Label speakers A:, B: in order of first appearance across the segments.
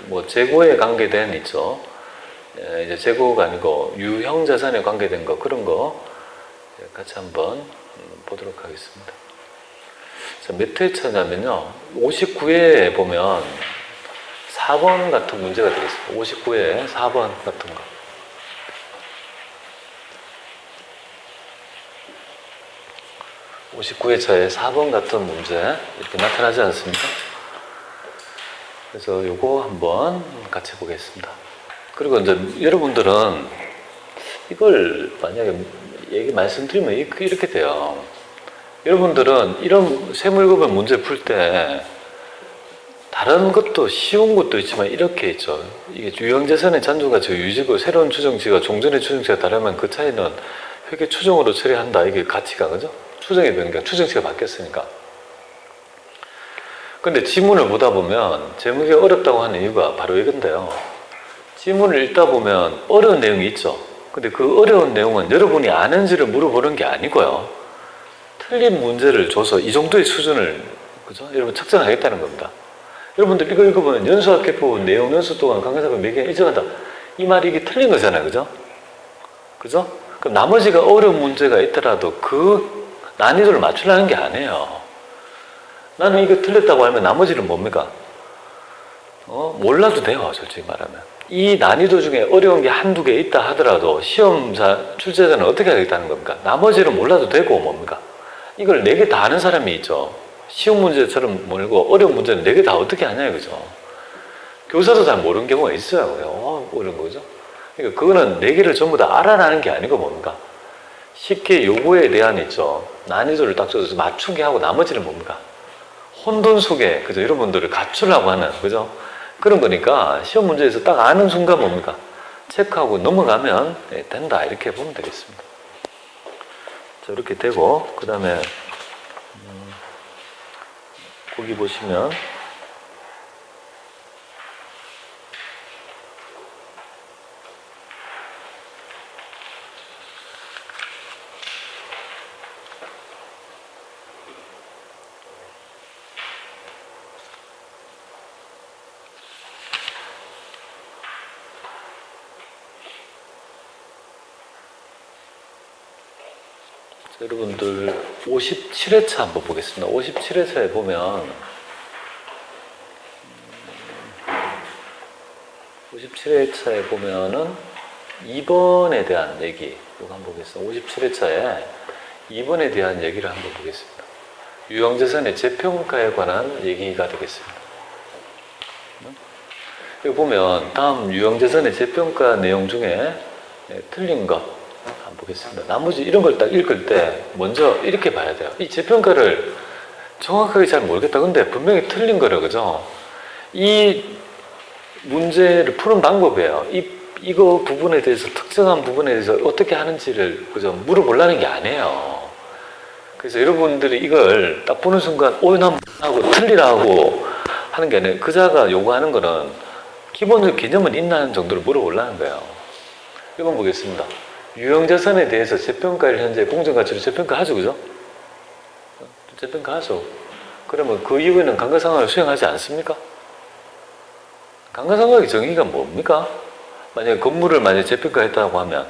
A: 뭐 재고에 관계된 있죠. 이제 재고가 아니고 유형 자산에 관계된 거 그런 거 같이 한번 보도록 하겠습니다. 자, 몇 회차냐면요. 59회에 보면 4번 같은 문제가 되겠습니다. 59회 4번 같은 거. 59회차에 4번 같은 문제 이렇게 나타나지 않습니까? 그래서 요거 한번 같이 보겠습니다. 그리고 이제 여러분들은 이걸 만약에 얘기 말씀드리면 이렇게 돼요. 여러분들은 이런 세무일급의 문제 풀 때 다른 것도 쉬운 것도 있지만 이렇게 있죠. 이게 유형자산의 잔존가치가 유지고 새로운 추정치가 종전의 추정치가 다르면 그 차이는 회계 추정으로 처리한다. 이게 가치가 그죠? 추정의 변경, 추정치가 바뀌었으니까. 근데 지문을 보다 보면 재무가 어렵다고 하는 이유가 바로 이건데요. 지문을 읽다 보면 어려운 내용이 있죠. 근데 그 어려운 내용은 여러분이 아는지를 물어보는 게 아니고요. 틀린 문제를 줘서 이 정도의 수준을 그죠? 여러분 측정하겠다는 겁니다. 여러분들 이거 읽어보면 연수학계표 내용 연수 동안 강사가 몇 개 일정한다. 이 말이 이게 틀린 거잖아요. 그죠? 그죠? 그럼 나머지가 어려운 문제가 있더라도 그 난이도를 맞추려는 게 아니에요. 나는 이거 틀렸다고 하면 나머지는 뭡니까? 몰라도 돼요. 솔직히 말하면. 이 난이도 중에 어려운 게 한두 개 있다 하더라도 시험자, 출제자는 어떻게 하겠다는 겁니까? 나머지는 몰라도 되고 뭡니까? 이걸 4개 다 아는 사람이 있죠. 쉬운 문제처럼 모르고 어려운 문제는 4개 다 어떻게 하냐 이거죠. 교사도 잘 모르는 경우가 있어요. 이런 거죠. 그러니까 그거는 4개를 전부 다 알아라는 게 아니고 뭡니까? 쉽게 요거에 대한 있죠. 난이도를 딱 줘서 맞추게 하고 나머지는 뭡니까? 혼돈 속에 그죠? 여러분들을 갖추려고 하는 그죠? 그런 거니까 시험 문제에서 딱 아는 순간 뭡니까? 체크하고 넘어가면 된다 이렇게 보면 되겠습니다. 자, 이렇게 되고 그 다음에 거기 보시면 여러분들 57회차 한번 보겠습니다. 57회차에 보면 57회차에 보면은 2번에 대한 얘기 이거 한번 보겠습니다. 57회차에 2번에 대한 얘기를 한번 보겠습니다. 유형자산의 재평가에 관한 얘기가 되겠습니다. 여기 보면 다음 유형자산의 재평가 내용 중에 틀린 것 한번 보겠습니다. 나머지 이런 걸 딱 읽을 때 먼저 이렇게 봐야 돼요. 이 재평가를 정확하게 잘 모르겠다. 근데 분명히 틀린 거라 그죠? 이 문제를 푸는 방법이에요. 이거 부분에 대해서 특정한 부분에 대해서 어떻게 하는지를 그죠? 물어보려는 게 아니에요. 그래서 여러분들이 이걸 딱 보는 순간 난 하고 틀리라고 하는 게 아니에요. 그자가 요구하는 거는 기본적 개념은 있나는 정도로 물어보려는 거예요. 이건 보겠습니다. 유형자산에 대해서 재평가를 현재 공정가치로 재평가하죠, 그죠? 재평가하죠. 그러면 그 이후에는 감가상각을 수행하지 않습니까? 감가상각의 정의가 뭡니까? 만약에 건물을 재평가했다고 하면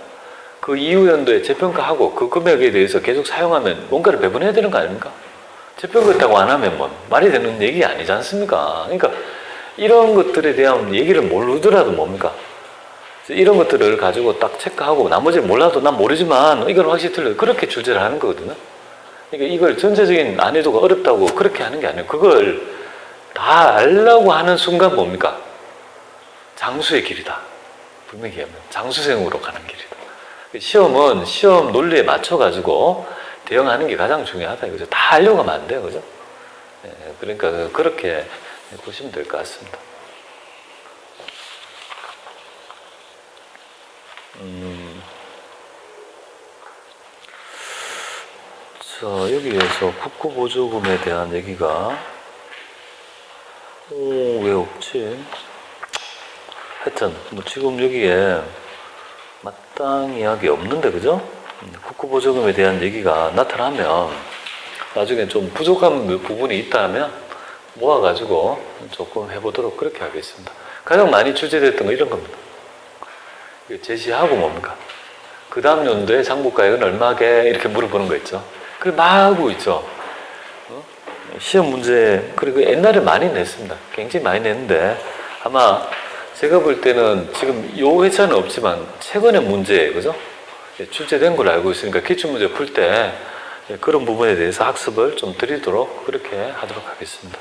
A: 그 이후 연도에 재평가하고 그 금액에 대해서 계속 사용하면 뭔가를 배분해야 되는 거 아닙니까? 재평가했다고 안 하면 뭐 말이 되는 얘기 아니지 않습니까? 그러니까 이런 것들에 대한 얘기를 모르더라도 뭡니까? 이런 것들을 가지고 딱 체크하고 나머지는 몰라도 난 모르지만 이건 확실히 틀려요. 그렇게 출제를 하는 거거든요. 그러니까 이걸 전체적인 난이도가 어렵다고 그렇게 하는 게 아니에요. 그걸 다 알려고 하는 순간 뭡니까? 장수의 길이다. 분명히 얘기하면 장수생으로 가는 길이다. 시험은 시험 논리에 맞춰가지고 대응하는 게 가장 중요하다. 그죠? 다 알려고 하면 안 돼요. 그죠? 그러니까 그렇게 보시면 될 것 같습니다. 자, 여기에서 국고보조금에 대한 얘기가 왜 없지? 하여튼 뭐 지금 여기에 마땅하게 없는데 그죠? 국고보조금에 대한 얘기가 나타나면 나중에 좀 부족한 부분이 있다면 모아가지고 조금 해보도록 그렇게 하겠습니다. 가장 많이 출제됐던 거 이런 겁니다. 제시하고 뭡니까? 그 다음 연도에 장부가액은 얼마게? 이렇게 물어보는 거 있죠. 그걸 막 하고 있죠. 시험 문제, 그리고 옛날에 많이 냈습니다. 굉장히 많이 냈는데, 아마 제가 볼 때는 지금 요 회차는 없지만, 최근의 문제, 그죠? 출제된 걸 알고 있으니까 기출문제 풀 때 그런 부분에 대해서 학습을 좀 드리도록 그렇게 하도록 하겠습니다.